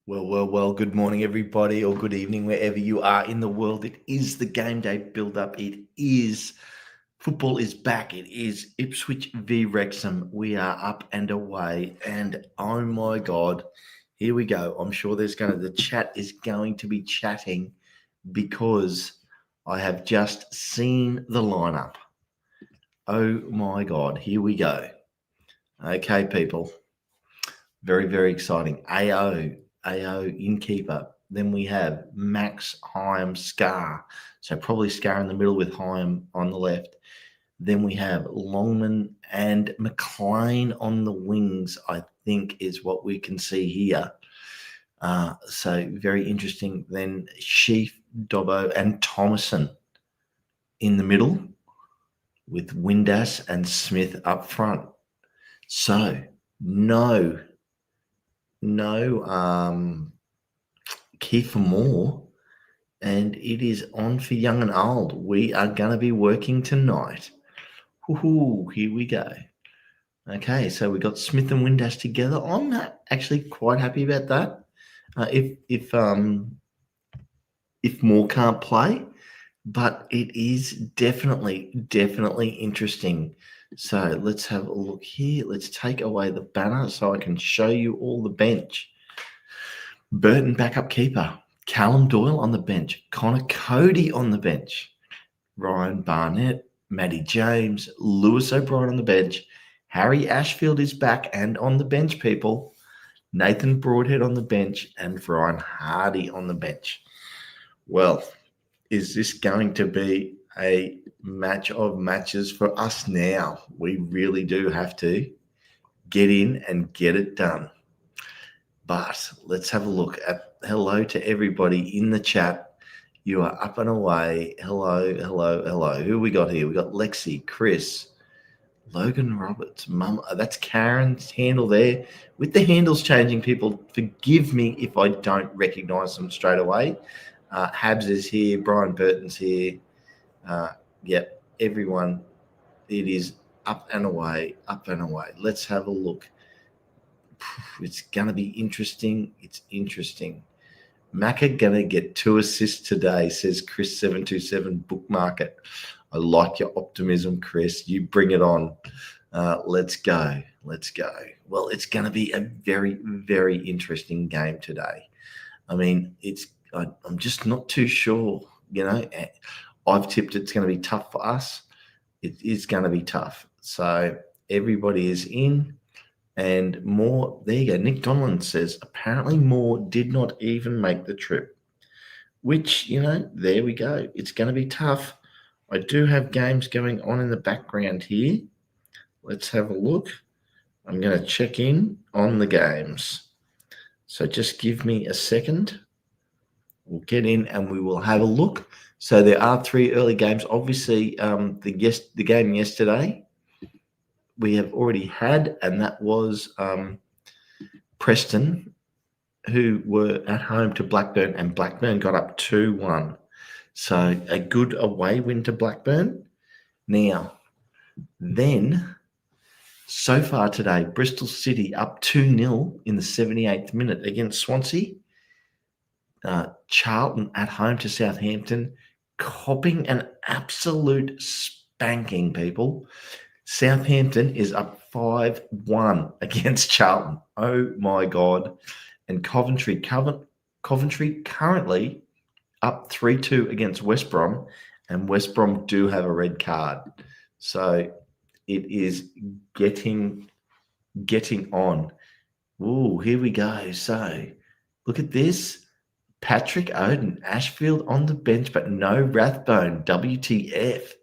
Well, good morning, everybody, or good evening, wherever you are in the world. It is the game day build-up. It is football is back. It is Ipswich v Wrexham. We are up and away, and oh my God, here we go. I'm sure the chat is going to be chatting because I have just seen the lineup. Oh my God, here we go. Okay, people. Very, very exciting. AO in keeper. Then we have Max, Hyam, Scarr. So probably Scarr in the middle with Hyam on the left. Then we have Longman and McLean on the wings, I think is what we can see here. So very interesting. Then Sheaf, Dobbo, and Thomason in the middle with Windass and Smith up front. So no Kieffer Moore, and it is on for young and old. We are going to be working tonight. Here we go. Okay, so we got Smith and Windass together. I'm actually quite happy about that. If Moore can't play, but it is definitely interesting. So let's have a look here. Let's take away the banner so I can show you all the bench. Burton backup keeper. Callum Doyle on the bench. Connor Cody on the bench. Ryan Barnett. Matty James. Lewis O'Brien on the bench. Harry Ashfield is back and on the bench, people. Nathan Broadhead on the bench and Ryan Hardy on the bench. Well, is this going to be a match of matches for us now? We really do have to get in and get it done. But let's have a look at hello to everybody in the chat. You are up and away. Hello. Who we got here? We got Lexi, Chris, Logan Roberts, Mum. That's Karen's handle there. With the handles changing, people, forgive me if I don't recognize them straight away. Habs is here. Brian Burton's here. Yep, everyone. It is up and away. Let's have a look. It's going to be interesting. It's interesting. Macca going to get 2 assists today, says Chris727. Bookmark it. I like your optimism, Chris. You bring it on. Let's go. Well, it's going to be a very, very interesting game today. I mean, I'm just not too sure. I've tipped it's going to be tough for us. It is going to be tough. So everybody is in. And Moore, there you go. Nick Donlan says, apparently Moore did not even make the trip, which, there we go. It's going to be tough. I do have games going on in the background here. Let's have a look. I'm going to check in on the games. So just give me a second. We'll get in and we will have a look. So there are 3 early games. Obviously, the game yesterday we have already had, and that was Preston, who were at home to Blackburn, and Blackburn got up 2-1. So a good away win to Blackburn. Now, then, so far today, Bristol City up 2-0 in the 78th minute against Swansea. Charlton at home to Southampton, copping an absolute spanking, people. Southampton is up 5-1 against Charlton. Oh, my God. And Coventry currently up 3-2 against West Brom, and West Brom do have a red card. So it is getting on. Ooh, here we go. So look at this. Patrick Oden, Ashfield on the bench, but no Rathbone. WTF.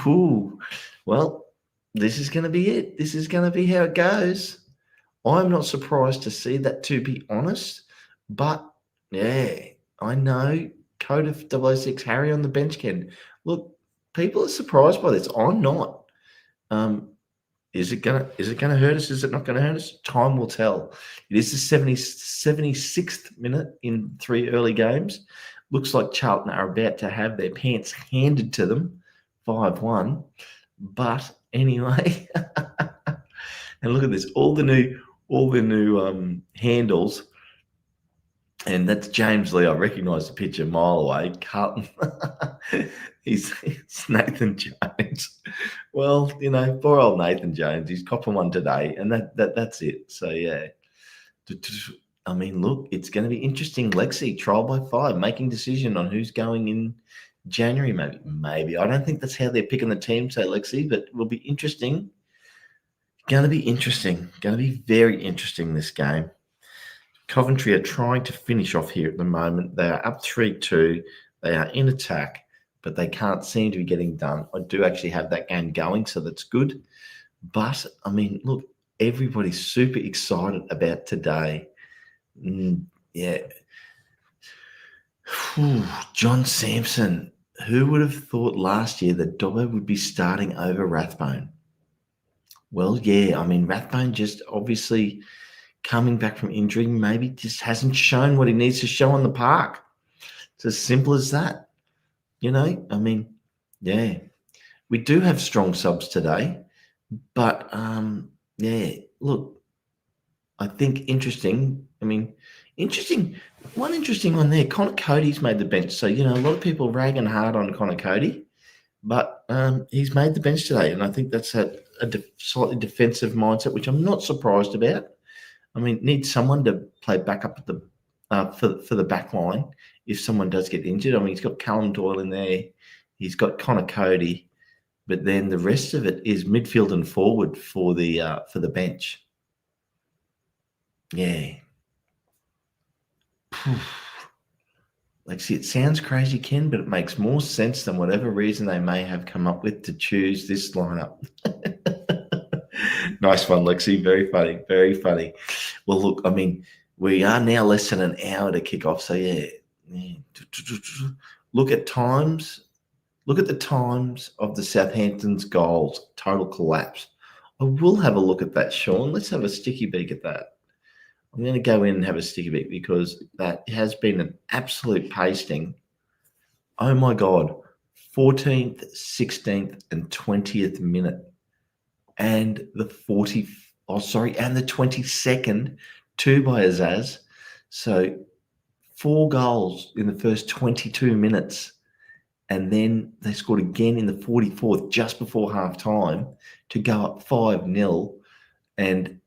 Ooh. Well, this is going to be it. This is going to be how it goes. I'm not surprised to see that, to be honest. But, yeah, I know. Code of 006, Harry on the bench, Ken. Look, people are surprised by this. I'm not. Is it gonna hurt us? Is it not going to hurt us? Time will tell. It is the 76th minute in 3 early games. Looks like Charlton are about to have their pants handed to them, 5-1. But anyway, and look at this. All the new handles And that's James Lee. I recognise the picture a mile away. Carlton. It's Nathan Jones. Well, poor old Nathan Jones. He's copping one today, and that's it. So yeah. I mean, look, it's going to be interesting. Lexi, trial by fire, making decision on who's going in January. Maybe. I don't think that's how they're picking the team, say Lexi, but it will be interesting. Going to be interesting. Going to be very interesting, this game. Coventry are trying to finish off here at the moment. They are up 3-2. They are in attack, but they can't seem to be getting done. I do actually have that game going, so that's good. But, I mean, look, everybody's super excited about today. Yeah. Whew, John Sampson. Who would have thought last year that Dobbo would be starting over Rathbone? Well, yeah, I mean, Rathbone just obviously coming back from injury, maybe just hasn't shown what he needs to show on the park. It's as simple as that. I mean, yeah, we do have strong subs today, but yeah, look, I think interesting. I mean, one interesting one there. Connor Cody's made the bench. So, a lot of people ragging hard on Connor Cody, but he's made the bench today. And I think that's a slightly defensive mindset, which I'm not surprised about. I mean, need someone to play back up at the for the back line if someone does get injured. I mean, he's got Callum Doyle in there. He's got Connor Cody. But then the rest of it is midfield and forward for the bench. Yeah. Like, see, it sounds crazy, Ken, but it makes more sense than whatever reason they may have come up with to choose this lineup. Nice one, Lexi. Very funny. Very funny. Well, look, I mean, we are now less than an hour to kick off. So, yeah. Look at times. Look at the times of the Southampton's goals. Total collapse. I will have a look at that, Sean. Let's have a sticky beak at that. I'm going to go in and have a sticky beak because that has been an absolute pasting. Oh, my God. 14th, 16th, and 20th minute. And the 22nd, 2 by Azaz. So 4 goals in the first 22 minutes. And then they scored again in the 44th, just before half time, to go up 5-0. And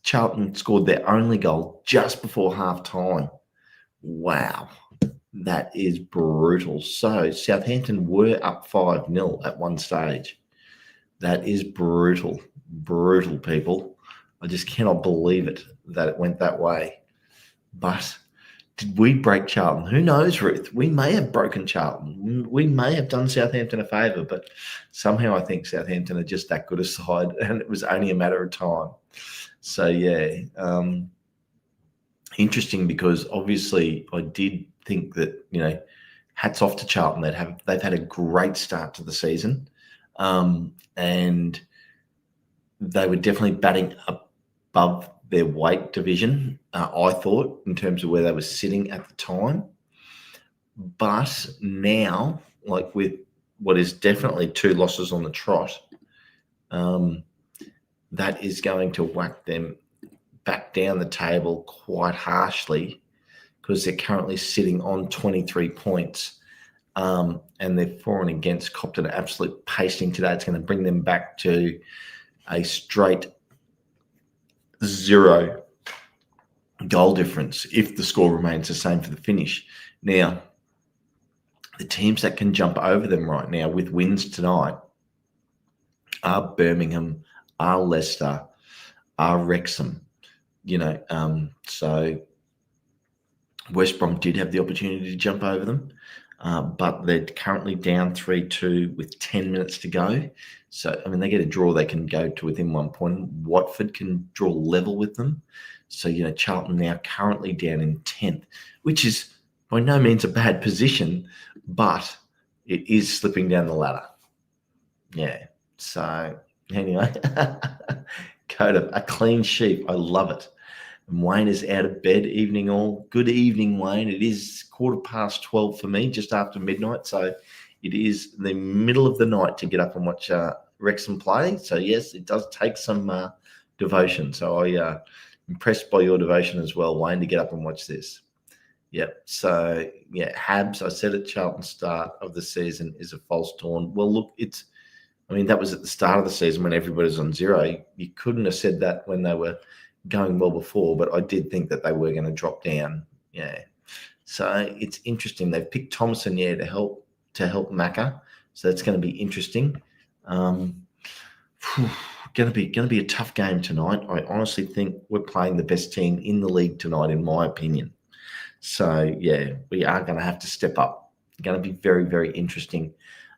Charlton scored their only goal just before half time. Wow. That is brutal. So Southampton were up 5-0 at one stage. That is brutal. Brutal, people. I just cannot believe it that it went that way. But did we break Charlton? Who knows, Ruth? We may have broken Charlton. We may have done Southampton a favour, but somehow I think Southampton are just that good a side, and it was only a matter of time. So, yeah, interesting because obviously I did think that, hats off to Charlton. They've had a great start to the season, and they were definitely batting above their weight division, I thought, in terms of where they were sitting at the time. But now, like with what is definitely 2 losses on the trot, that is going to whack them back down the table quite harshly because they're currently sitting on 23 points. And they're for and against, copped an absolute pasting today. It's going to bring them back to a straight 0 goal difference if the score remains the same for the finish. Now, the teams that can jump over them right now with wins tonight are Birmingham, are Leicester, are Wrexham. So West Brom did have the opportunity to jump over them, but they're currently down 3-2 with 10 minutes to go. So, I mean, they get a draw, they can go to within 1 point. Watford can draw level with them. So, Charlton now currently down in 10th, which is by no means a bad position, but it is slipping down the ladder. Yeah. So, anyway, Coda, a clean sheep. I love it. And Wayne is out of bed. Evening all. Good evening, Wayne. It is 12:15 for me, just after midnight. So it is the middle of the night to get up and watch Wrexham play. So, yes, it does take some devotion. So I impressed by your devotion as well, Wayne, to get up and watch this. Yep. So yeah, Habs. I said at Charlton's start of the season is a false dawn. Well, look, I mean, that was at the start of the season when everybody's on zero. You couldn't have said that when they were going well before, but I did think that they were going to drop down. Yeah. So it's interesting. They've picked Thomason, to help Macca. So that's going to be interesting. Going to be a tough game tonight. I honestly think we're playing the best team in the league tonight, in my opinion. So yeah, we are going to have to step up. Going to be very, very interesting.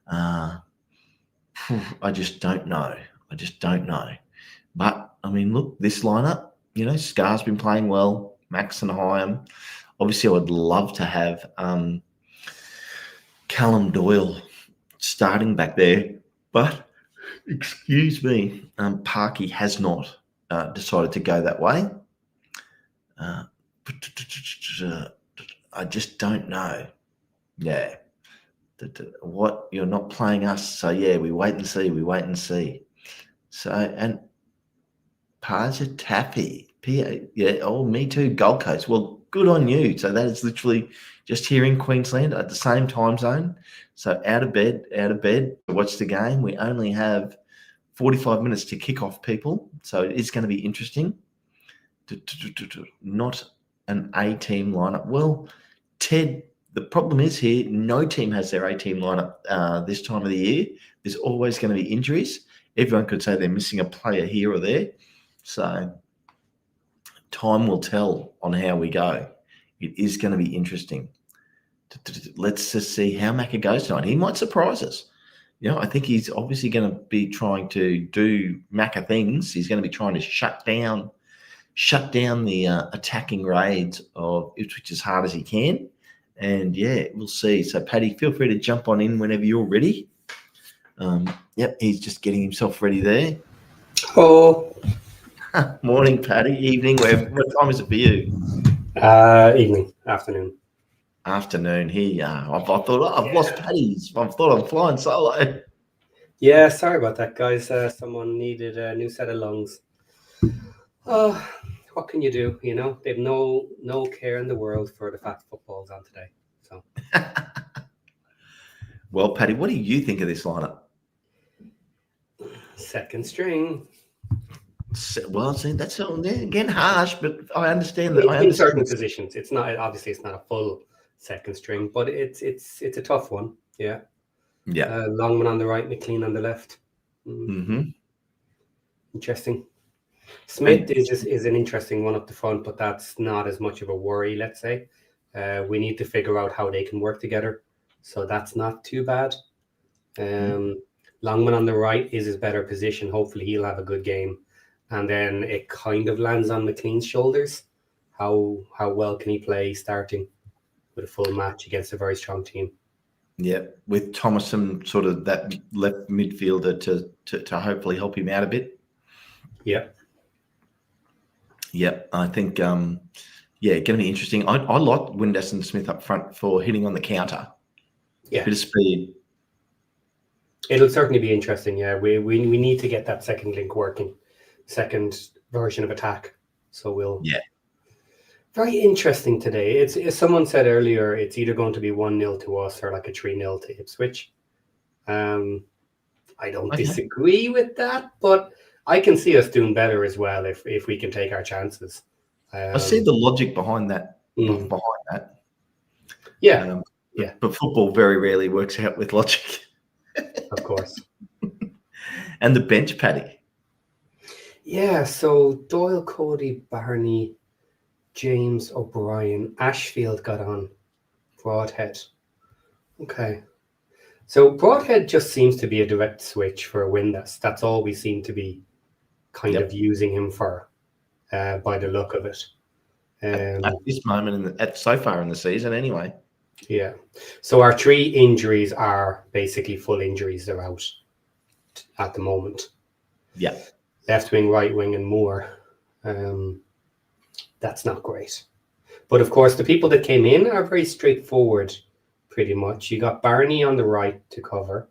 I just don't know. But I mean, look, this lineup. Scar's been playing well. Max and Hyam. Obviously, I would love to have Callum Doyle starting back there, but excuse me, Parky has not decided to go that way. I just don't know. Yeah. What, you're not playing us, so yeah, we wait and see. So, and Parja Taffy, yeah, oh, me too, Gold Coast. Well, good on you. So that is literally just here in Queensland at the same time zone. So out of bed to watch the game. We only have 45 minutes to kick off, people. So it is going to be interesting. Not an A-team lineup. Well, Ted, the problem is here, no team has their A-team lineup this time of the year. There's always going to be injuries. Everyone could say they're missing a player here or there. So time will tell on how we go. It is going to be interesting. Let's just see how Macca goes tonight. He might surprise us. I think he's obviously going to be trying to do Macca things. He's going to be trying to shut down the attacking raids of Ipswich as hard as he can. And yeah, we'll see. So Paddy, feel free to jump on in whenever you're ready. Yep, he's just getting himself ready there. Oh. Morning, Paddy. Evening. What time is it for you? Evening, afternoon. Afternoon. Here, I thought I've lost Paddy's. I thought I'm flying solo. Yeah, sorry about that, guys. Someone needed a new set of lungs. Oh, what can you do? They've no care in the world for the fact football's on today. So, well, Paddy, what do you think of this lineup? Second string. Well, see, that's again harsh, but I understand that. In certain positions, it's not a full second string, but it's a tough one. Yeah. Yeah. Longman on the right, McLean on the left. Mm-hmm. Interesting. Smith is an interesting one up the front, but that's not as much of a worry, let's say. We need to figure out how they can work together. So that's not too bad. Longman on the right is his better position. Hopefully he'll have a good game. And then it kind of lands on McLean's shoulders. How well can he play starting with a full match against a very strong team? Yeah, with Thomason sort of that left midfielder to hopefully help him out a bit. Yeah. Yep, I think going to be interesting. I like Windass and Smith up front for hitting on the counter. Yeah, bit of speed. It'll certainly be interesting. Yeah, we need to get that second link working, second version of attack. So we'll. Yeah. Very interesting today. It's someone said earlier it's either going to be 1-0 to us or like a 3-0 to Ipswich. I don't disagree with that, but I can see us doing better as well if we can take our chances. I see the logic behind that. Yeah. But football very rarely works out with logic. Of course. And the bench, Paddy. Yeah, so Doyle, Cody, Barney, James O'Brien, Ashfield got on. Broadhead. Okay. So Broadhead just seems to be a direct switch for a Windass. That's all we seem to be kind of using him for, by the look of it. At this moment, so far in the season anyway. Yeah. So our 3 injuries are basically full injuries. They're out at the moment. Yeah. Left wing, right wing, and Moore. That's not great. But of course, the people that came in are very straightforward, pretty much. You got Barney on the right to cover.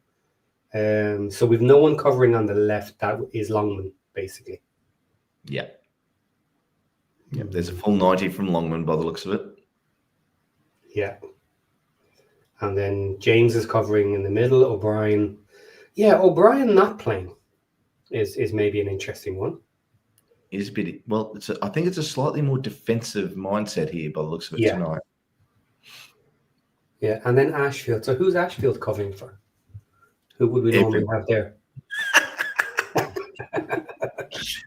So we've no one covering on the left. That is Longman, basically. Yeah. Yeah. There's a full 90 from Longman by the looks of it. Yeah. And then James is covering in the middle. O'Brien. Yeah, O'Brien not playing is maybe an interesting one. Is a bit well. I think it's a slightly more defensive mindset here by the looks of it tonight. Yeah, and then Ashfield. So who's Ashfield covering for? Who would we normally have there?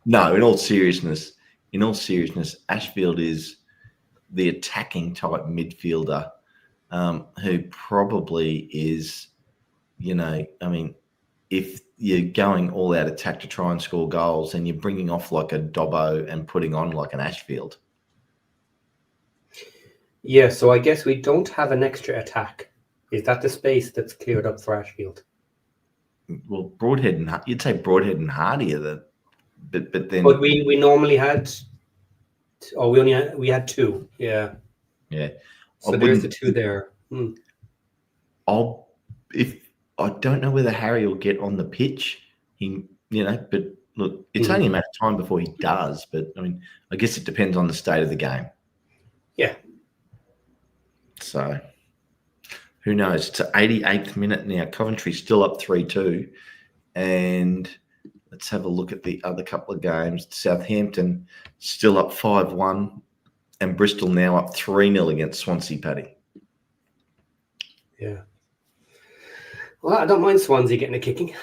No, in all seriousness, Ashfield is the attacking type midfielder who probably is, if you're going all out attack to try and score goals and you're bringing off like a Dobbo and putting on like an Ashfield. Yeah, so I guess we don't have an extra attack. Is that the space that's cleared up for Ashfield? Well, Broadhead and you'd say Broadhead and Hardy are the, but then. But we normally had, we had two. Yeah. Yeah. So there's the two there. I don't know whether Harry will get on the pitch. But look, it's only a matter of time before he does. But I guess it depends on the state of the game. Yeah. So, who knows? It's the 88th minute now. Coventry's still up 3-2. And let's have a look at the other couple of games. Southampton still up 5-1. And Bristol now up 3-0 against Swansea, Paddy. Yeah. Well, I don't mind Swansea getting a kicking.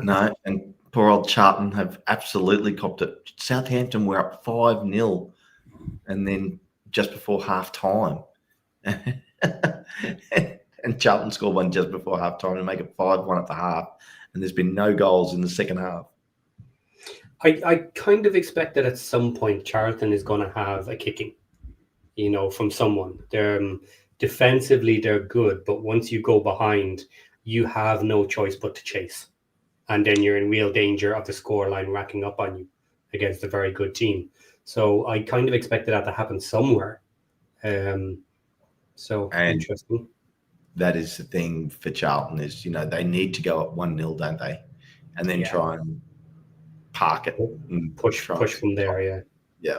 No, and poor old Charlton have absolutely copped it. Southampton were up 5-0 and then just before half-time. And Charlton scored one just before half-time to make it 5-1 at the half. And there's been no goals in the second half. I kind of expect that at some point Charlton is going to have a kicking, from someone. Defensively, they're good, but once you go behind, you have no choice but to chase. And then you're in real danger of the scoreline racking up on you against a very good team. So I kind of expected that to happen somewhere. So interesting. That is the thing for Charlton is, they need to go up 1-0, don't they? And then try and park it and push from there. Yeah.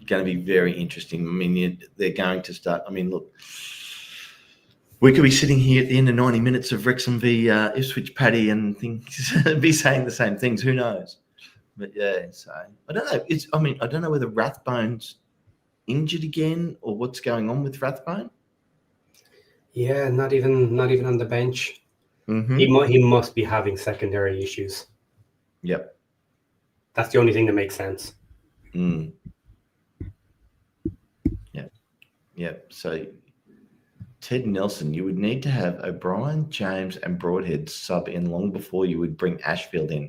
Going to be very interesting. They're going to start. Look, we could be sitting here at the end of 90 minutes of Wrexham v Ipswich, Paddy, and things be saying the same things. Who knows? But yeah, so I don't know. I don't know whether Rathbone's injured again or what's going on with Rathbone. Yeah, not even on the bench. Mm-hmm. He must be having secondary issues. Yep. That's the only thing that makes sense. Yep. So Ted Nelson, you would need to have O'Brien, James, and Broadhead sub in long before you would bring Ashfield in,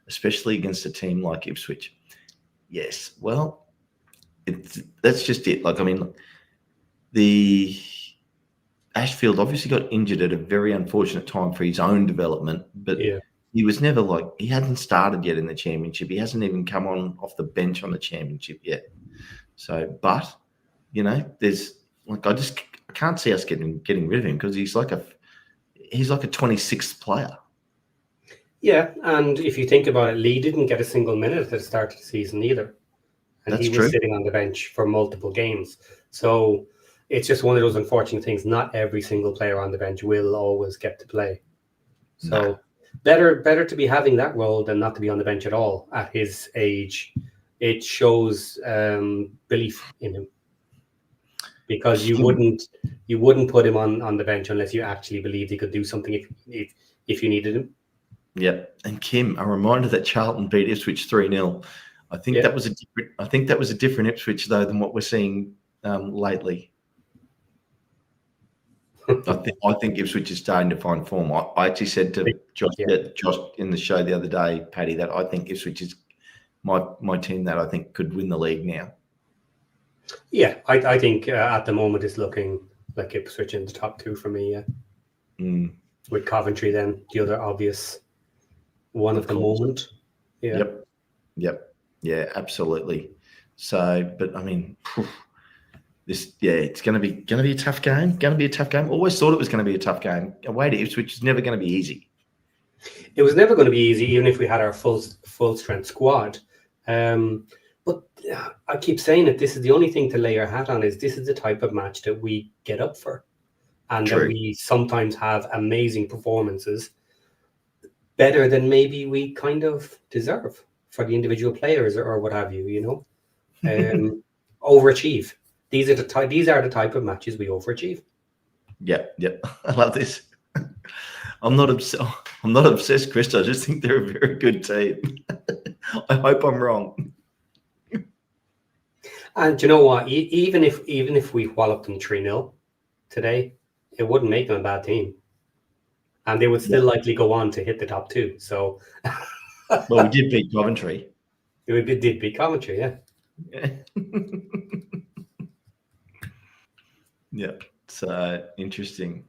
especially against a team like Ipswich. Yes. Well, that's just it. The Ashfield obviously got injured at a very unfortunate time for his own development, but he was never he hadn't started yet in the championship. He hasn't even come on off the bench on the championship yet. So, but there's I can't see us getting rid of him because he's like a 26th player. Yeah, and if you think about it, Lee didn't get a single minute at the start of the season either, and he was sitting on the bench for multiple games. So it's just one of those unfortunate things. Not every single player on the bench will always get to play. So better to be having that role than not to be on the bench at all at his age. It shows belief in him. Because you wouldn't put him on the bench unless you actually believed he could do something if you needed him. Yep. And Kim, a reminder that Charlton beat Ipswich 3-0. I think that was a different Ipswich though than what we're seeing lately. I think Ipswich is starting to find form. I actually said to Josh in the show the other day, Paddy, that I think Ipswich is my team that I think could win the league now. Yeah, I think at the moment it's looking like Ipswich in the top two for me. Yeah, with Coventry then the other obvious one at the moment. Yeah. Yep. Yeah, absolutely. So, but it's going to be a tough game. Always thought it was going to be a tough game. Away to Ipswich is never going to be easy. It was never going to be easy, even if we had our full strength squad. But I keep saying it. This is the only thing to lay your hat on. Is this is the type of match that we get up for, and that True. we sometimes have amazing performances, better than maybe we kind of deserve for the individual players or what have you. You know, overachieve. These are the type of matches we overachieve. Yep. I love this. I'm not obsessed, Chris. I just think they're a very good team. I hope I'm wrong. And do you know what? Even if we walloped them 3-0 today, it wouldn't make them a bad team, and they would still likely go on to hit the top 2. So, well, we did beat Coventry. It did beat Coventry, yeah. Yeah. So interesting.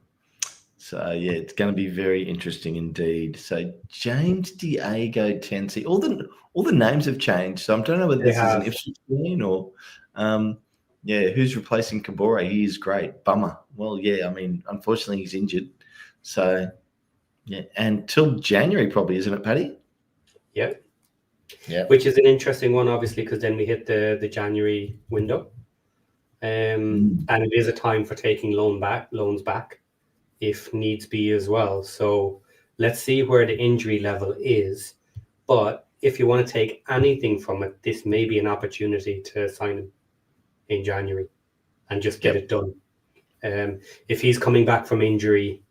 So yeah, it's going to be very interesting indeed. So James Diego Tensi, all the names have changed. So I don't know whether this is an Ipswich win or, who's replacing Kabore? He is great. Bummer. Well, yeah, I mean, unfortunately he's injured. So yeah, and till January probably, isn't it, Paddy? Yeah. Yeah. Which is an interesting one, obviously, because then we hit the January window, and it is a time for taking loans back, if needs be as well. So let's see where the injury level is. But if you want to take anything from it, this may be an opportunity to sign him in January and just get it done. If he's coming back from injury,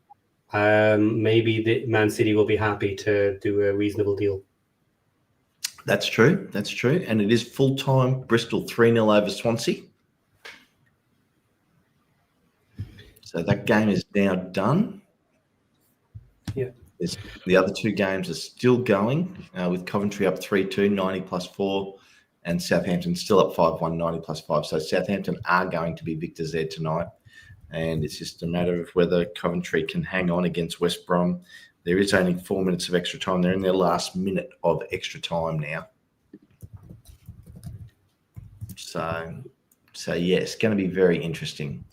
maybe the Man City will be happy to do a reasonable deal. That's true. And it is full-time. Bristol 3-0 over Swansea. So that game is now done. Yeah. The other 2 games are still going, with Coventry up 3-2, 90 plus 4, and Southampton still up 5-1, 90 plus 5. So Southampton are going to be victors there tonight. And it's just a matter of whether Coventry can hang on against West Brom. There is only 4 minutes of extra time. They're in their last minute of extra time now. So yeah, it's going to be very interesting.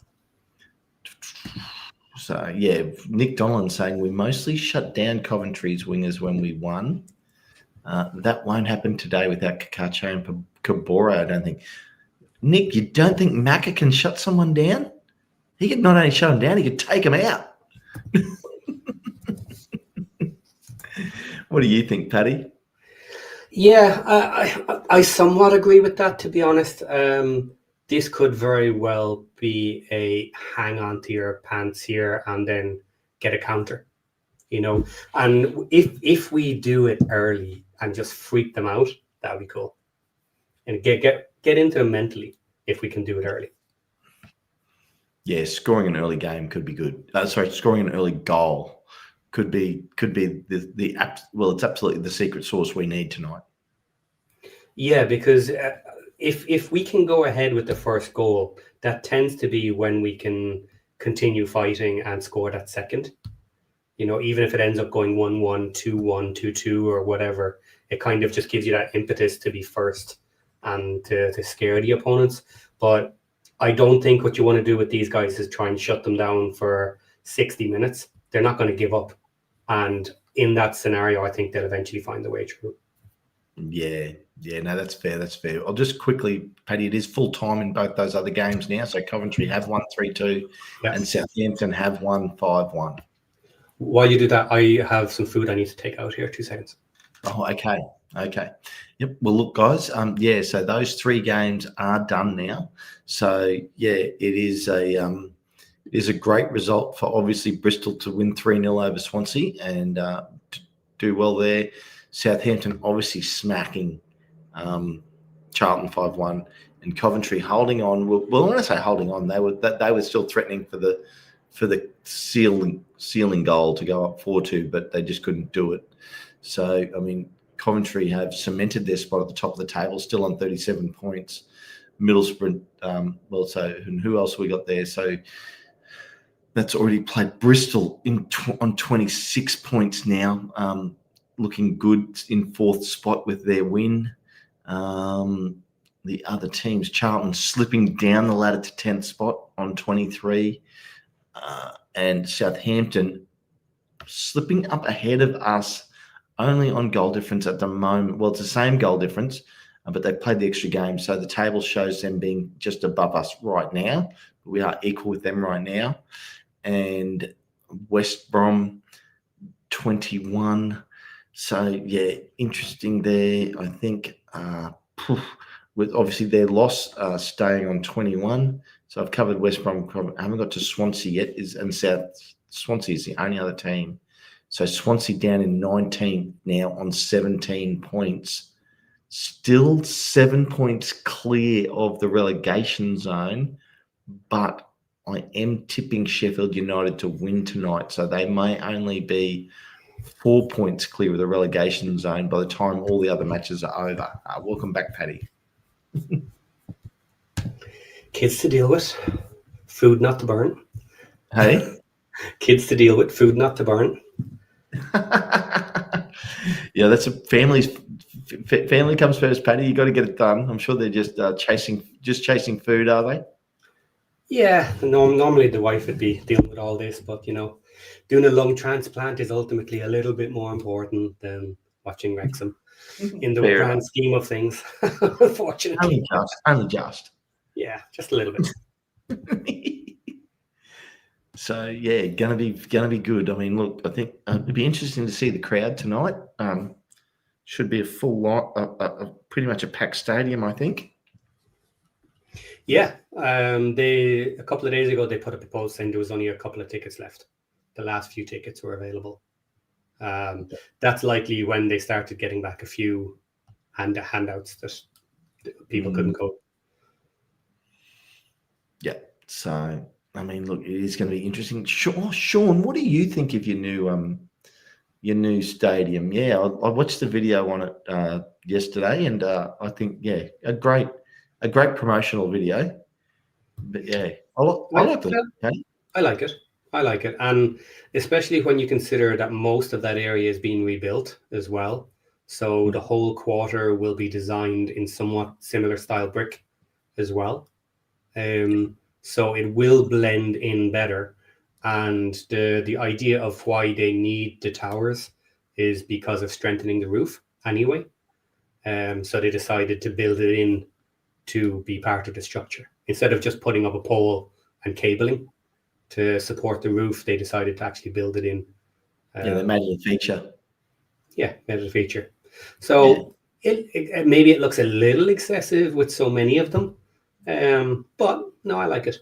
So yeah, Nick Donlan saying we mostly shut down Coventry's wingers when we won. That won't happen today without Kakacho and Kabore, I don't think. Nick, you don't think Macca can shut someone down? He could not only shut him down, he could take him out. What do you think, Paddy? Yeah, I somewhat agree with that, to be honest. This could very well be a hang on to your pants here and then get a counter, you know. And if we do it early and just freak them out, that would be cool. And get into them mentally if we can do it early. Yeah, scoring an early game could be good. Scoring an early goal could be it's absolutely the secret sauce we need tonight. Yeah, because if we can go ahead with the first goal, that tends to be when we can continue fighting and score that second. You know, even if it ends up going 1-1, 2-1, 2-2, or whatever, it kind of just gives you that impetus to be first and to scare the opponents. But I don't think what you want to do with these guys is try and shut them down for 60 minutes. They're not going to give up. And in that scenario, I think they'll eventually find their way through. Yeah, no, that's fair. I'll just quickly, Paddy, it is full time in both those other games now. So Coventry have won 3-2 and Southampton have won 5-1. While you do that, I have some food I need to take out here. 2 seconds. Oh, okay. Yep. Well, look, guys. So those 3 games are done now. So yeah, it is a great result for obviously Bristol to win 3-0 over Swansea and to do well there. Southampton obviously smacking Charlton 5-1 and Coventry holding on. Well, when I say holding on, they were still threatening for the ceiling goal to go up 4-2, but they just couldn't do it. So I mean, Coventry have cemented their spot at the top of the table, still on 37 points. Middlesbrough, and who else we got there? So that's already played. Bristol on 26 points now, looking good in 4th spot with their win. The other teams, Charlton slipping down the ladder to 10th spot on 23, and Southampton slipping up ahead of us only on goal difference at the moment. Well, it's the same goal difference, but they played the extra game. So the table shows them being just above us right now. We are equal with them right now. And West Brom 21. So, yeah, interesting there. I think with obviously their loss staying on 21. So I've covered West Brom. I haven't got to Swansea yet. And Swansea is the only other team. So Swansea down in 19th now on 17 points. Still 7 points clear of the relegation zone, but I am tipping Sheffield United to win tonight. So they may only be 4 points clear of the relegation zone by the time all the other matches are over. Welcome back, Paddy. Kids to deal with, food not to burn. Hey? Kids to deal with, food not to burn. Yeah, that's a family comes first, Paddy. You got to get it done. I'm sure they're just chasing food, are they? Yeah, normally the wife would be dealing with all this, but doing a lung transplant is ultimately a little bit more important than watching Wrexham in the grand scheme of things. Unfortunately, only just. Yeah, just a little bit. So yeah, gonna be good. I mean, look, I think it'd be interesting to see the crowd tonight. Should be a full lot, pretty much a packed stadium, I think. Yeah, a couple of days ago they put up a post saying there was only a couple of tickets left. The last few tickets were available. That's likely when they started getting back a few handouts that people couldn't go. Yeah, so I mean, look, it is going to be interesting. Sean, what do you think of your new stadium? Yeah, I watched the video on it yesterday, and I think a great promotional video. But yeah, I like it. Okay? I like it. I like it, and especially when you consider that most of that area is being rebuilt as well. So the whole quarter will be designed in somewhat similar style brick as well. So it will blend in better. And the idea of why they need the towers is because of strengthening the roof anyway. So they decided to build it in to be part of the structure. Instead of just putting up a pole and cabling to support the roof, they decided to actually build it in. They made it a feature. Yeah, made it a feature. So it maybe it looks a little excessive with so many of them. But no, I like it.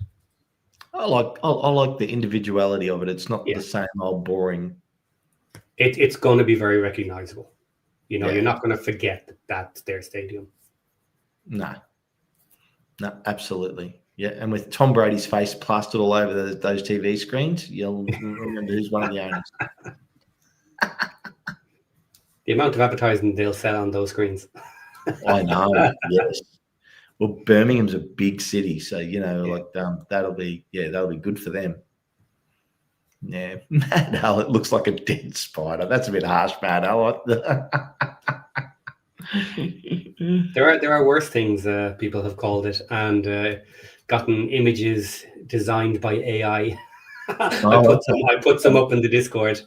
I like the individuality of it. It's not the same old boring. It's going to be very recognizable. You're not going to forget that that's their stadium. No, absolutely. Yeah, and with Tom Brady's face plastered all over those TV screens, you'll remember who's one of the owners. The amount of advertising they'll sell on those screens. I know. Yes. Well, Birmingham's a big city, so that'll be good for them. Yeah, Mad Al, it looks like a dead spider. That's a bit harsh, Mad Al. There are worse things people have called it, and gotten images designed by AI. I put some up in the Discord.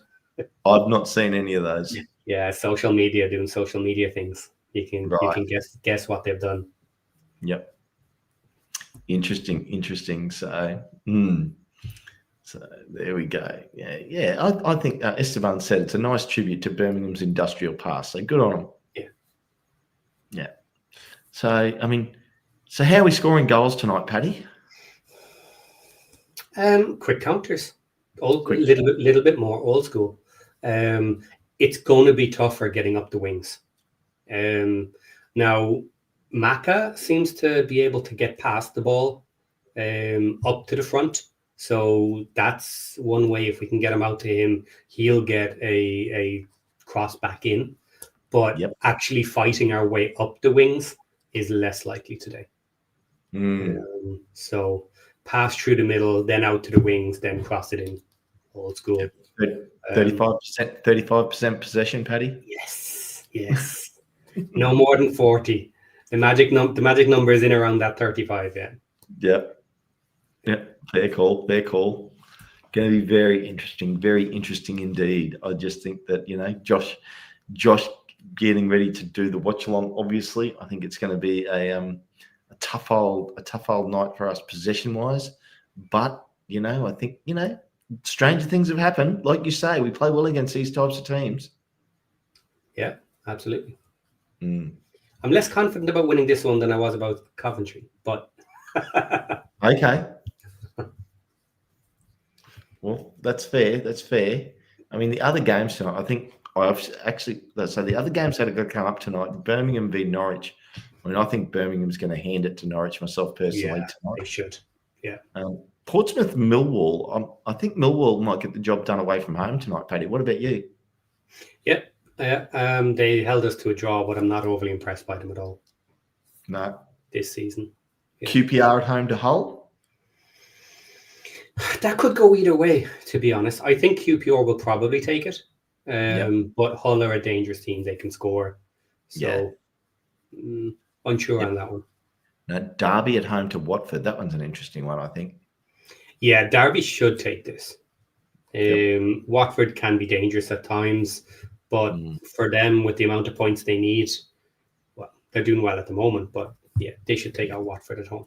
I've not seen any of those. Yeah, social media doing social media things. You can guess what they've done. Yep. Interesting. So, so there we go. Yeah. I think Esteban said it's a nice tribute to Birmingham's industrial past. So good on them. Yeah. So I mean, how are we scoring goals tonight, Paddy? Quick counters. Little bit more old school. It's going to be tougher getting up the wings. Now, Maka seems to be able to get past the ball up to the front. So that's one way. If we can get him out to him, he'll get a cross back in. But actually fighting our way up the wings is less likely today. So pass through the middle, then out to the wings, then cross it in. Old school. 35% possession, Paddy? Yes. No more than 40. The magic number is in around that 35, Yep. Fair call. Going to be very interesting indeed. I just think that, Josh getting ready to do the watch along. Obviously, I think it's going to be a tough old night for us possession wise. But I think stranger things have happened. Like you say, we play well against these types of teams. Yeah, absolutely. Mm. I'm less confident about winning this one than I was about Coventry, but okay. Well, that's fair. That's fair. I mean, the other games tonight, I think the other games that are going to come up tonight, Birmingham v Norwich. I mean, I think Birmingham's going to hand it to Norwich myself personally tonight. They should. Yeah. Portsmouth Millwall. I think Millwall might get the job done away from home tonight, Paddy. What about you? Yeah. They held us to a draw, but I'm not overly impressed by them at all. No. This season. Yeah. QPR at home to Hull? That could go either way, to be honest. I think QPR will probably take it. But Hull are a dangerous team. They can score. So unsure on that one. Now, Derby at home to Watford. That one's an interesting one, I think. Yeah, Derby should take this. Watford can be dangerous at times, but for them, with the amount of points they need, well, they're doing well at the moment, but yeah, they should take out Watford at home.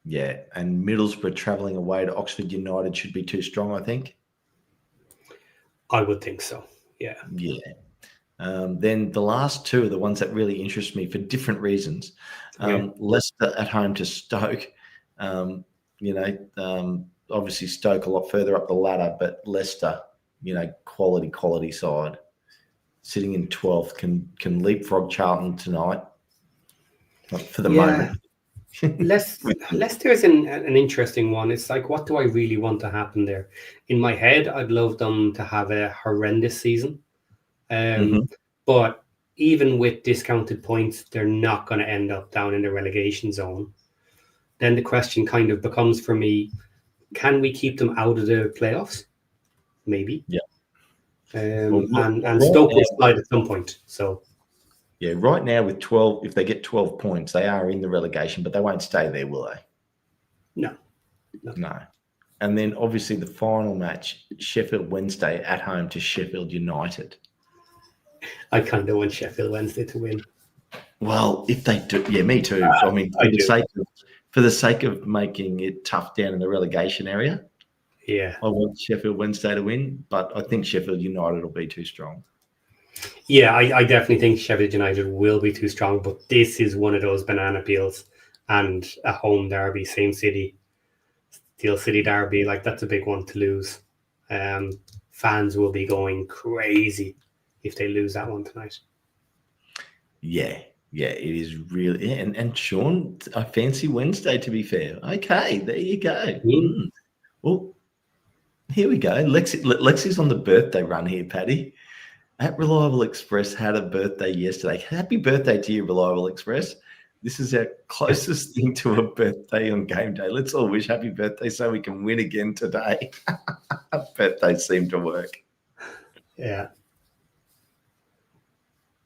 Yeah, and Middlesbrough travelling away to Oxford United should be too strong, I think. I would think so, yeah. Yeah. Then the last two are the ones that really interest me for different reasons. Leicester at home to Stoke. Obviously Stoke a lot further up the ladder, but Leicester, quality side, sitting in 12th, can leapfrog Charlton tonight. For the moment. Leicester is an interesting one. It's like, what do I really want to happen there? In my head, I'd love them to have a horrendous season. But even with discounted points, they're not going to end up down in the relegation zone. Then the question kind of becomes for me, can we keep them out of the playoffs? Maybe. Yeah. And Stoke will slide at some point. So. Yeah, right now with 12, if they get 12 points, they are in the relegation, but they won't stay there, will they? No. And then obviously the final match, Sheffield Wednesday at home to Sheffield United. I kind of want Sheffield Wednesday to win. Well, if they do, yeah, me too. I mean, for the sake of making it tough down in the relegation area, I want Sheffield Wednesday to win, but I think Sheffield United will be too strong. Yeah, I definitely think Sheffield United will be too strong, but this is one of those banana peels, and a home derby, same city, Steel City derby, like that's a big one to lose. Fans will be going crazy if they lose that one tonight. Yeah, it is really. And Sean, I fancy Wednesday, to be fair. Okay, there you go. Well, here we go. Lexi's on the birthday run here, Paddy. At Reliable Express had a birthday yesterday. Happy birthday to you, Reliable Express. This is our closest thing to a birthday on game day. Let's all wish happy birthday so we can win again today. Birthdays seem to work. Yeah.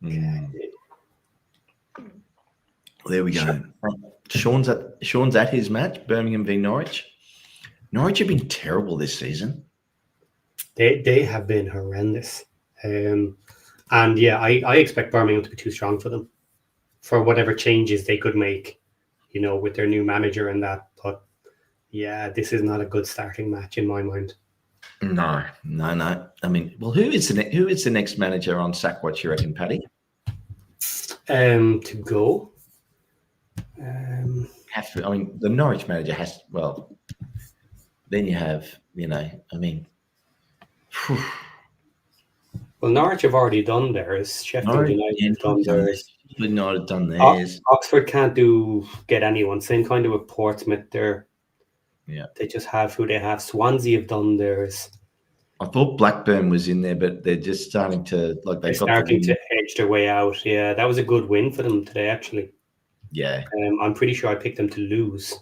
Okay. There we go. Sean's at his match, Birmingham v Norwich. Norwich have been terrible this season. They have been horrendous. And I expect Birmingham to be too strong for them, for whatever changes they could make, with their new manager and that. But yeah, this is not a good starting match in my mind. No. I mean, well, who is the next manager on sack? What you reckon, Paddy? To go. The Norwich manager has. Well, then you have. I mean. Whew. Well, Norwich have already done theirs. Sheffield United have done theirs. Sheffield United have done theirs. Oxford can't get anyone. Same kind of with Portsmouth. They just have who they have. Swansea have done theirs. I thought Blackburn was in there, but they're just starting to they're starting to edge their way out. Yeah, that was a good win for them today, actually. Yeah, I'm pretty sure I picked them to lose.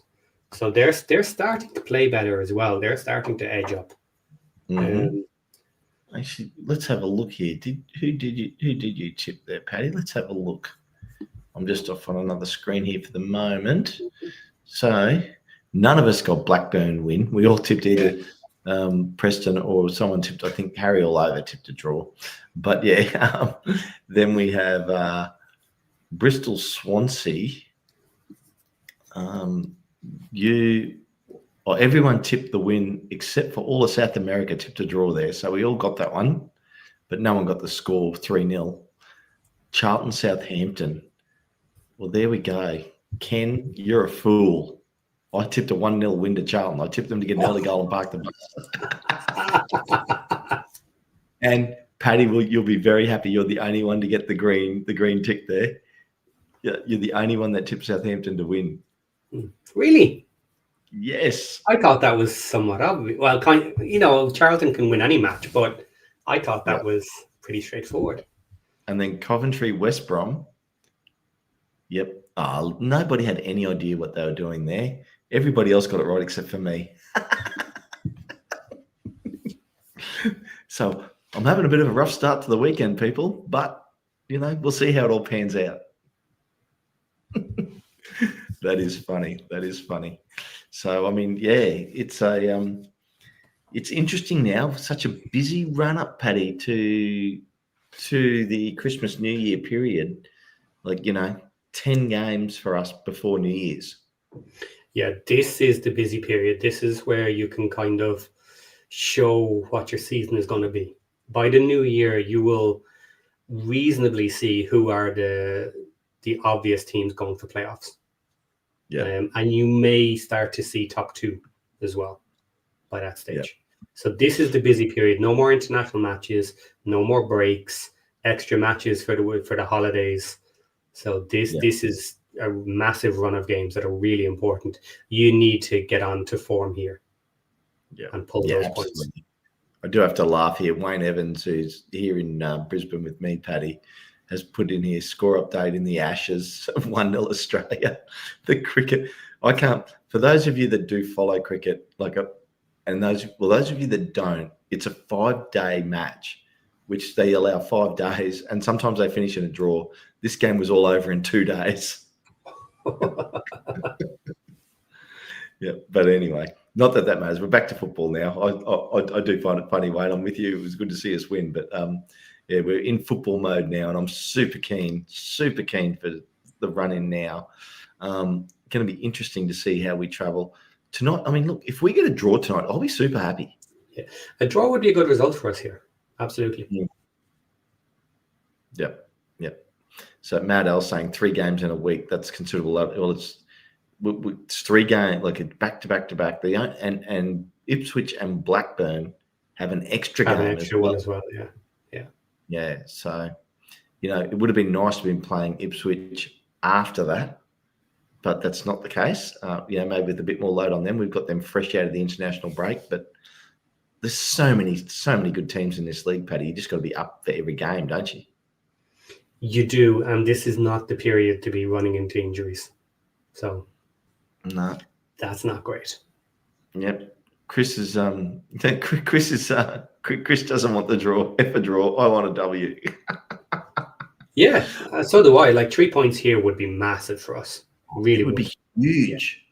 So they're starting to play better as well. They're starting to edge up. Mm-hmm. Actually, let's have a look here. Who did you tip there, Paddy? Let's have a look. I'm just off on another screen here for the moment. So none of us got Blackburn win. We all tipped either Preston or someone tipped, I think Harry all over tipped a draw. But yeah, then we have Bristol Swansea. Everyone tipped the win except for all of South America tipped a draw there. So we all got that one, but no one got the score 3-0. Charlton Southampton. Well, there we go. Ken, you're a fool. I tipped a 1-0 win to Charlton. I tipped them to get an early goal and park the bus. And Paddy, you'll be very happy. You're the only one to get the green tick there. You're the only one that tipped Southampton to win. Really? Yes. I thought that was somewhat obvious. Well, Charlton can win any match, but I thought that was pretty straightforward. And then Coventry West Brom. Yep. Nobody had any idea what they were doing there. Everybody else got it right except for me. So I'm having a bit of a rough start to the weekend, people, but we'll see how it all pans out. That is funny. So I mean, it's interesting now. Such a busy run up, Paddy, to the Christmas New Year period. 10 games for us before New Year's. Yeah, this is the busy period. This is where you can kind of show what your season is going to be. By the new year, you will reasonably see who are the obvious teams going for playoffs. Yeah. And you may start to see top two as well by that stage. Yeah. So this is the busy period. No more international matches, no more breaks, extra matches for the holidays. So this is a massive run of games that are really important. You need to get on to form here and pull those points. I do have to laugh here. Wayne Evans, who's here in Brisbane with me, Paddy, has put in here score update in the Ashes, 1-0 Australia. The cricket, I can't. For those of you that do follow cricket, and those of you that don't, it's a 5-day match, which they allow 5 days, and sometimes they finish in a draw. This game was all over in 2 days. Yeah, but anyway, not that matters. We're back to football now. I do find it funny, Wayne. I'm with you. It was good to see us win, but we're in football mode now, and I'm super keen for the run in now. Going to be interesting to see how we travel tonight. I mean, look, if we get a draw tonight, I'll be super happy. Yeah, a draw would be a good result for us here. Absolutely. Yeah. Yep. So Matt L saying 3 games in a week. That's considerable. Well, it's 3 games, like back to back to back. And Ipswich and Blackburn have an extra game. An extra one as well. Yeah. So, it would have been nice to be playing Ipswich after that, but that's not the case. Maybe with a bit more load on them. We've got them fresh out of the international break, but there's so many good teams in this league, Paddy. You just got to be up for every game, don't you? You do, and this is not the period to be running into injuries. So, no, that's not great. Yep. Chris doesn't want the draw. If a draw, I want a W. Yeah, so do I. 3 points here would be massive for us. Really, it would be huge.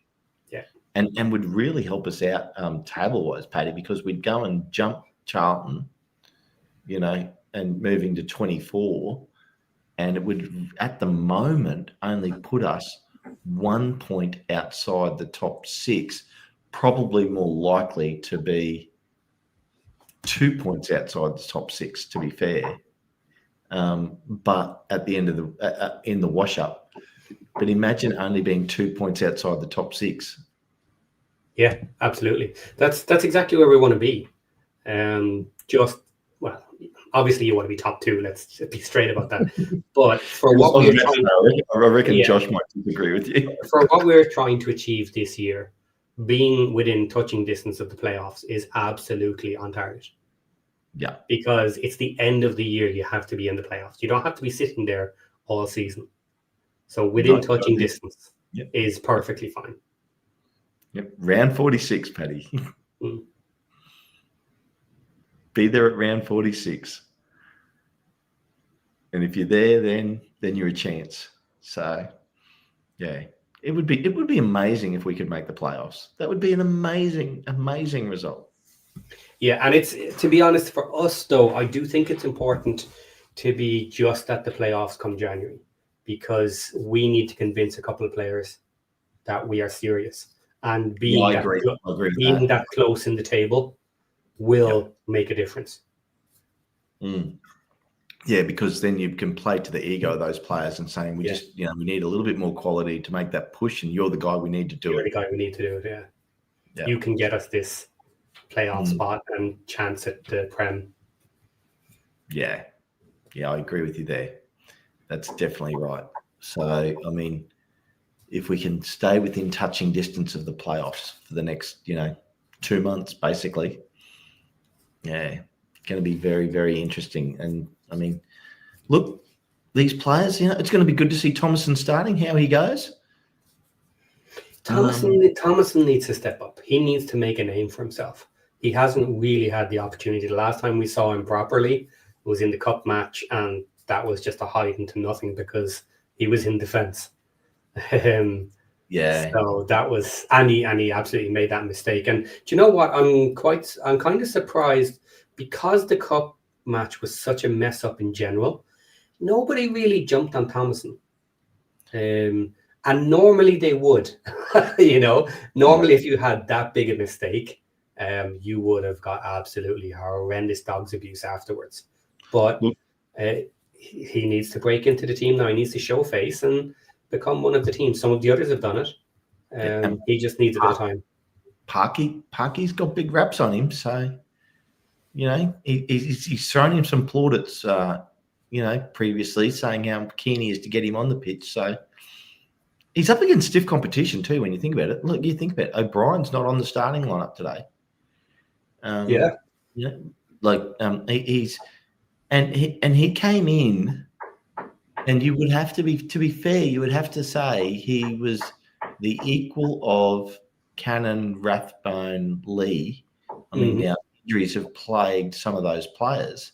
Yeah. And would really help us out table-wise, Paddy, because we'd go and jump Charlton, and moving to 24, and it would, at the moment, only put us 1 point outside the top 6, probably more likely to be 2 points outside the top 6, to be fair. But at the end of in the wash-up. But imagine only being 2 points outside the top 6. Yeah, absolutely. That's exactly where we want to be. Obviously you want to be top 2. Let's be straight about that. But for what we're trying, I reckon Josh might disagree with you. For what we're trying to achieve this year, being within touching distance of the playoffs is absolutely on target. Yeah, because it's the end of the year. You have to be in the playoffs. You don't have to be sitting there all season. So within touching distance is perfectly fine. Yep. Round 46, Paddy. Be there at round 46. And if you're there, then you're a chance. So, yeah, it would be amazing if we could make the playoffs. That would be an amazing result. Yeah, and it's, to be honest, for us though, I do think it's important to be just at the playoffs come January, because we need to convince a couple of players that we are serious, and Yeah, I agree. I agree with being that. that close in the table will make a difference. Mm. Yeah, because then you can play to the ego of those players and saying we just, we need a little bit more quality to make that push, and you're the guy we need to do You're it. the guy we need to do it. Yeah, Yeah. you can get us this playoff spot and chance at the Prem. Yeah, I agree with you there. That's definitely right. So, I mean, if we can stay within touching distance of the playoffs for the next, 2 months, basically, yeah, going to be very, very interesting. And I mean, look, these players, it's going to be good to see Thomason starting, how he goes. Thomason needs to step up. He needs to make a name for himself. He hasn't really had the opportunity. The last time we saw him properly was in the cup match, and that was just a hide into nothing because he was in defence. Yeah. So that was, and he absolutely made that mistake. And do you know what? I'm kind of surprised, because the cup match was such a mess up in general. Nobody really jumped on Thomason. And normally they would, normally if you had that big a mistake, you would have got absolutely horrendous dogs abuse afterwards. But he needs to break into the team now. He needs to show face and become one of the team. Some of the others have done it. He just needs a bit of time. Parky's got big raps on him, so he's thrown him some plaudits, previously, saying how keen he is to get him on the pitch. So he's up against stiff competition too, when you think about it. Look, you think about it, O'Brien's not on the starting lineup today. He came in, and you would have to be fair, you would have to say he was the equal of Cannon, Rathbone, Lee. I mean, now injuries have plagued some of those players,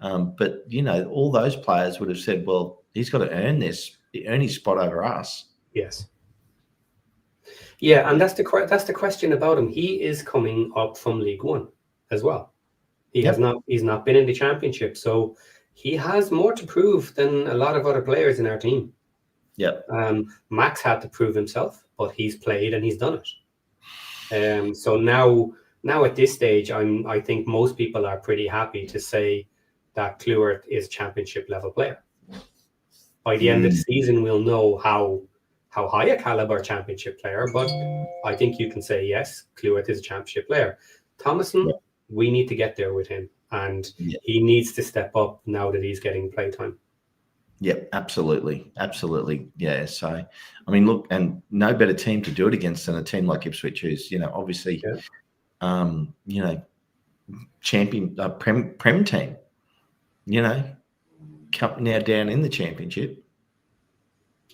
but all those players would have said, "Well, he's got to earn his spot over us." Yes. Yeah, and that's the question about him. He is coming up from League One as well. He's not been in the Championship, so he has more to prove than a lot of other players in our team. Yeah. Max had to prove himself, but he's played and he's done it. So now at this stage, I think most people are pretty happy to say that Clewert is a Championship level player. By the end of the season, we'll know how high a caliber Championship player, but I think you can say, yes, Clewert is a Championship player. Thomason, we need to get there with him, and he needs to step up now that he's getting playtime. Yeah, absolutely. Yeah. So, I mean, look, and no better team to do it against than a team like Ipswich, who's, obviously, champion, Prem team, now down in the Championship.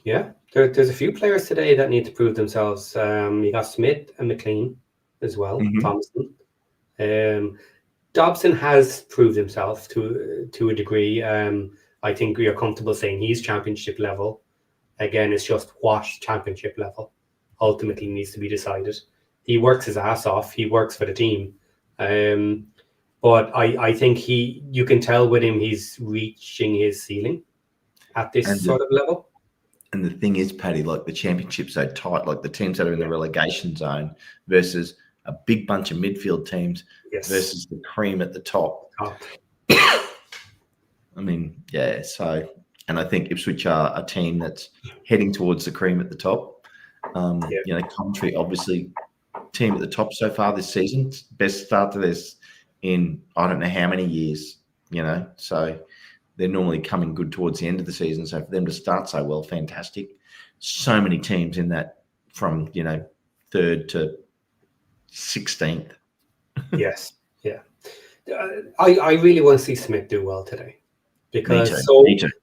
Yeah, there's a few players today that need to prove themselves. You got Smith and McLean as well, Thompson. Dobson has proved himself to a degree. I think we are comfortable saying he's Championship level. Again, it's just what Championship level ultimately needs to be decided. He works his ass off. He works for the team. But I think you can tell with him he's reaching his ceiling at this sort of level. And the thing is, Paddy, like the Championship's so tight, like the teams that are in the relegation zone versus a big bunch of midfield teams versus the cream at the top. I mean, yeah. So, and I think Ipswich are a team that's heading towards the cream at the top. Coventry, obviously, team at the top so far this season. Best start to this in I don't know how many years. So they're normally coming good towards the end of the season. So for them to start so well, fantastic. So many teams in that from 3rd to 16th. Yes, yeah. I really want to see Smith do well today, because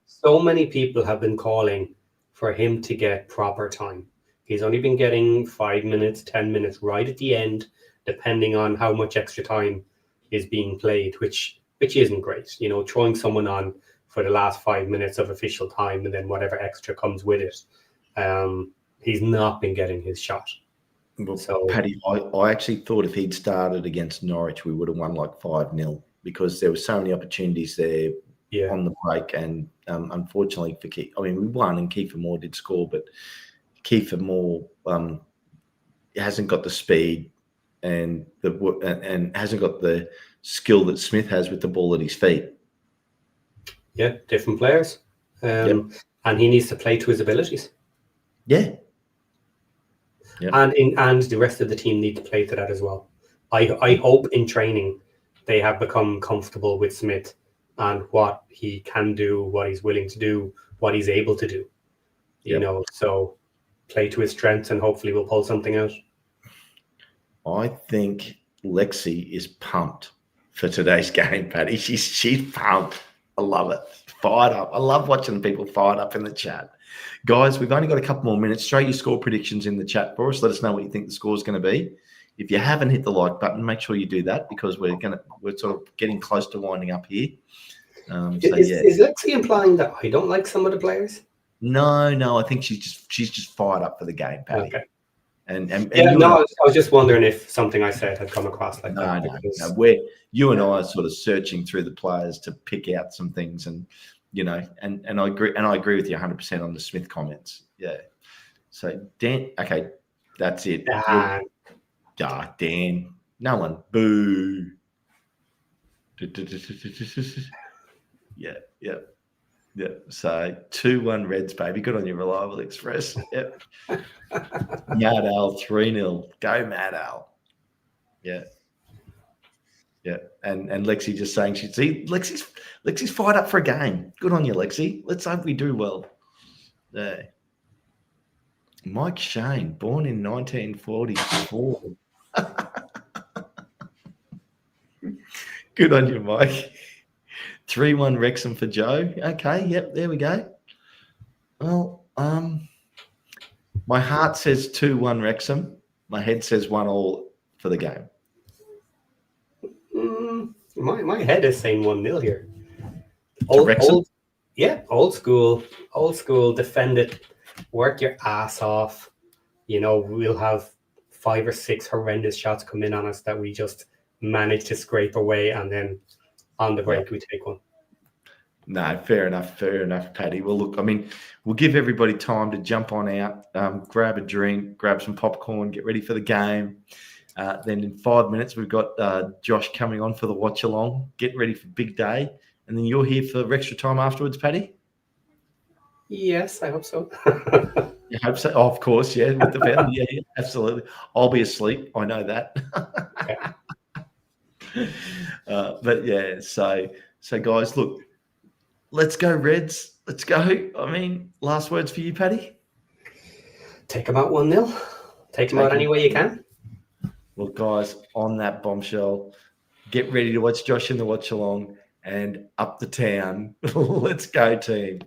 so many people have been calling for him to get proper time. He's only been getting 5 minutes, 10 minutes right at the end, depending on how much extra time is being played, which isn't great. Throwing someone on for the last 5 minutes of official time and then whatever extra comes with it. He's not been getting his shot. Well, So Paddy, I actually thought if he'd started against Norwich, we would have won like 5-0 because there were so many opportunities there yeah, on the break. And unfortunately for we won and Kieffer Moore did score, but Kieffer Moore hasn't got the speed and hasn't got the skill that Smith has with the ball at his feet. yeah, different players, and he needs to play to his abilities. Yeah. Yep. And the rest of the team need to play to that as well. I hope in training they have become comfortable with Smith and what he can do, what he's willing to do, what he's able to do. You know, so play to his strengths and hopefully we'll pull something out. I think Lexi is pumped for today's game, Paddy. She's pumped. I love it. Fired up. I love watching people fired up in the chat. Guys, we've only got a couple more minutes. Throw your score predictions in the chat for us. Let us know what you think the score is going to be. If you haven't hit the like button, make sure you do that because we're sort of getting close to winding up here. Is Lexi implying that I don't like some of the players? No. I think she's just fired up for the game, Paddy. Okay. And I was just wondering if something I said had come across like that. No. You and I are sort of searching through the players to pick out some things, and and I agree with you 100% on the Smith comments. Yeah. So Dan, okay, that's it. Dan, no one, boo. Yeah. So 2-1 Reds, baby. Good on you, Reliable Express. Yep. Mad Al 3-0. Go Mad Al. Yeah. And Lexi just saying Lexi's fired up for a game. Good on you, Lexi. Let's hope we do well. Yeah. Mike Shane, born in 1944. Good on you, Mike. 3-1 Wrexham for Joe. Okay, yep, there we go. Well, my heart says 2-1 Wrexham. My head says 1-1 for the game. My head is saying 1-0 here. Old school. Defend it. Work your ass off. We'll have 5 or 6 horrendous shots come in on us that we just manage to scrape away, and then on the break we take one. No, fair enough, Paddy. Well, look, we'll give everybody time to jump on out, grab a drink, grab some popcorn, get ready for the game. Then in 5 minutes, we've got Josh coming on for the watch along. Get ready for big day, and then you're here for extra time afterwards, Paddy. Yes, I hope so. You hope so? Oh, of course, yeah, with the family, yeah, absolutely. I'll be asleep. I know that. But yeah, so guys, look, let's go Reds. Let's go. Last words for you, Paddy. Take them out 1-0. Take them out any way you can. Well, guys, on that bombshell, get ready to watch Josh in the watch along and up the town. Let's go, team.